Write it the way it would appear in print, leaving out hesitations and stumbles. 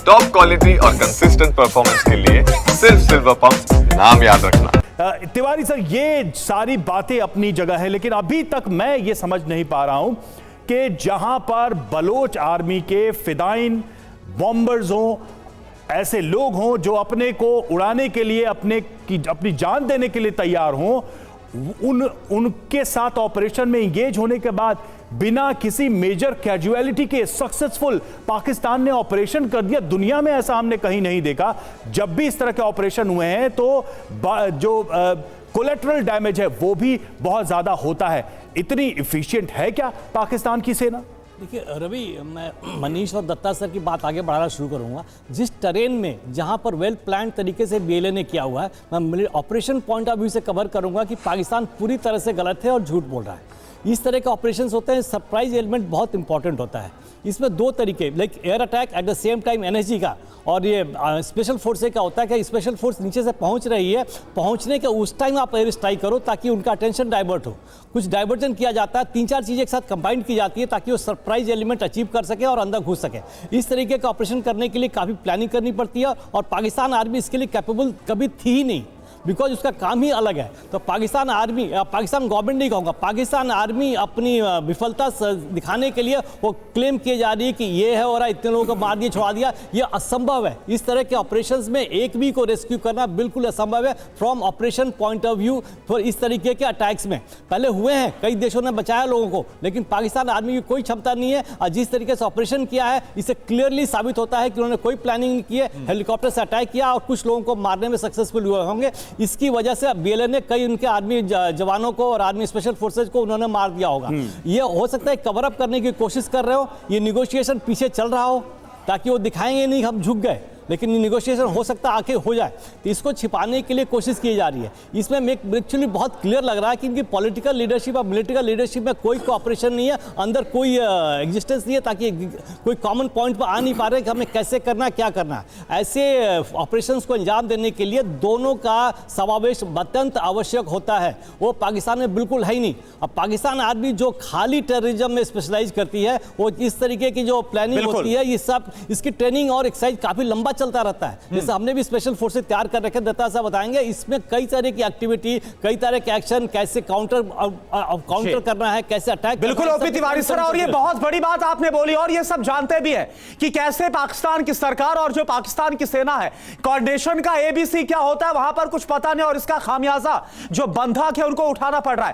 Top quality और consistent performance के लिए सिर्फ सिल्वर पंप नाम याद रखना। तिवारी सर, ये सारी बातें अपनी जगह है, लेकिन अभी तक मैं ये समझ नहीं पा रहा हूं कि जहां पर बलोच आर्मी के फिदाइन बॉम्बर्स हों, ऐसे लोग हों जो अपने को उड़ाने के लिए अपनी जान देने के लिए तैयार हों, उनके साथ ऑपरेशन में इंगेज होने के बाद बिना किसी मेजर कैजुअलिटी के सक्सेसफुल पाकिस्तान ने ऑपरेशन कर दिया। दुनिया में ऐसा हमने कहीं नहीं देखा। जब भी इस तरह के ऑपरेशन हुए हैं तो जो कोलेटरल डैमेज है वो भी बहुत ज्यादा होता है। इतनी इफिशिएंट है क्या पाकिस्तान की सेना? देखिए रवि, मैं मनीष और दत्ता सर की बात आगे बढ़ाना शुरू करूंगा। जिस टरेन में जहां पर वेल प्लान तरीके से बीएलए ने किया हुआ है, मैं ऑपरेशन पॉइंट ऑफ व्यू से कवर करूंगा कि पाकिस्तान पूरी तरह से गलत है और झूठ बोल रहा है। इस तरह के ऑपरेशंस होते हैं, सरप्राइज एलिमेंट बहुत इंपॉर्टेंट होता है। इसमें दो तरीके, like air attack at the same time NSG का, और ये स्पेशल फोर्स से क्या होता है कि स्पेशल फोर्स नीचे से पहुंच रही है, पहुंचने के उस टाइम आप एयर स्ट्राइक करो ताकि उनका अटेंशन डाइवर्ट हो। कुछ डाइवर्जन किया जाता है, 3-4 चीज़ें एक साथ कंबाइन की जाती है ताकि वो सरप्राइज एलिमेंट अचीव कर सके और अंदर घुस सके। इस तरीके का ऑपरेशन करने के लिए काफ़ी प्लानिंग करनी पड़ती है और पाकिस्तान आर्मी इसके लिए कैपेबल कभी थी ही नहीं, बिकॉज उसका काम ही अलग है। तो पाकिस्तान आर्मी, पाकिस्तान गवर्नमेंट नहीं कहूँगा, पाकिस्तान आर्मी अपनी विफलता दिखाने के लिए वो क्लेम किए जा रही है कि ये है और इतने लोगों को मार दिया, छोड़ा दिया। ये असंभव है। इस तरह के ऑपरेशंस में एक भी को रेस्क्यू करना बिल्कुल असंभव है from operation point of view. For इस तरीके के अटैक्स में पहले हुए हैं, कई देशों ने बचाया लोगों को, लेकिन पाकिस्तान आर्मी की कोई क्षमता नहीं है। और जिस तरीके से ऑपरेशन किया है, इससे क्लियरली साबित होता है कि उन्होंने कोई प्लानिंग नहीं की है, हेलीकॉप्टर से अटैक किया और कुछ लोगों को मारने में सक्सेसफुल हुए होंगे। इसकी वजह से बीएलए ने कई उनके आर्मी जवानों को और आर्मी स्पेशल फोर्सेज को उन्होंने मार दिया होगा। ये हो सकता है कवर अप करने की कोशिश कर रहे हो, ये निगोशिएशन पीछे चल रहा हो ताकि वो दिखाएंगे नहीं हम झुक गए, लेकिन निगोशिएशन हो सकता है आके हो जाए, तो इसको छिपाने के लिए कोशिश की जा रही है। इसमें एक्चुअली बहुत क्लियर लग रहा है कि इनकी पॉलिटिकल लीडरशिप और मिलिट्री लीडरशिप में कोई कोऑपरेशन नहीं है, अंदर कोई एग्जिस्टेंस नहीं है, ताकि कोई कॉमन पॉइंट पर आ नहीं पा रहे कि हमें कैसे करना है, क्या करना है। ऐसे ऑपरेशंस को अंजाम देने के लिए दोनों का समावेश अत्यंत आवश्यक होता है। वो पाकिस्तान में बिल्कुल है ही नहीं। अब पाकिस्तान आर्मी जो खाली टेररिज्म में स्पेशलाइज करती है, वो इस तरीके की जो प्लानिंग होती है, ये सब इसकी ट्रेनिंग और एक्सरसाइज काफी लंबा चलता रहता है। जैसे हमने भी स्पेशल फोर्सेस तैयार कर रखे, दत्ता साहब बताएंगे, इसमें कई तरह की एक्टिविटी, कई तरह के एक्शन, कैसे काउंटर करना है, कैसे अटैक। बिल्कुल ओपी तिवारी सर, और ये बहुत बड़ी बात आपने बोली, और ये सब जानते भी है कि कैसे पाकिस्तान की सरकार और जो पाकिस्तान की सेना है, कोऑर्डिनेशन का एबीसी क्या होता है वहां पर कुछ पता नहीं, और इसका खामियाजा जो बंधक है उनको उठाना पड़ रहा है।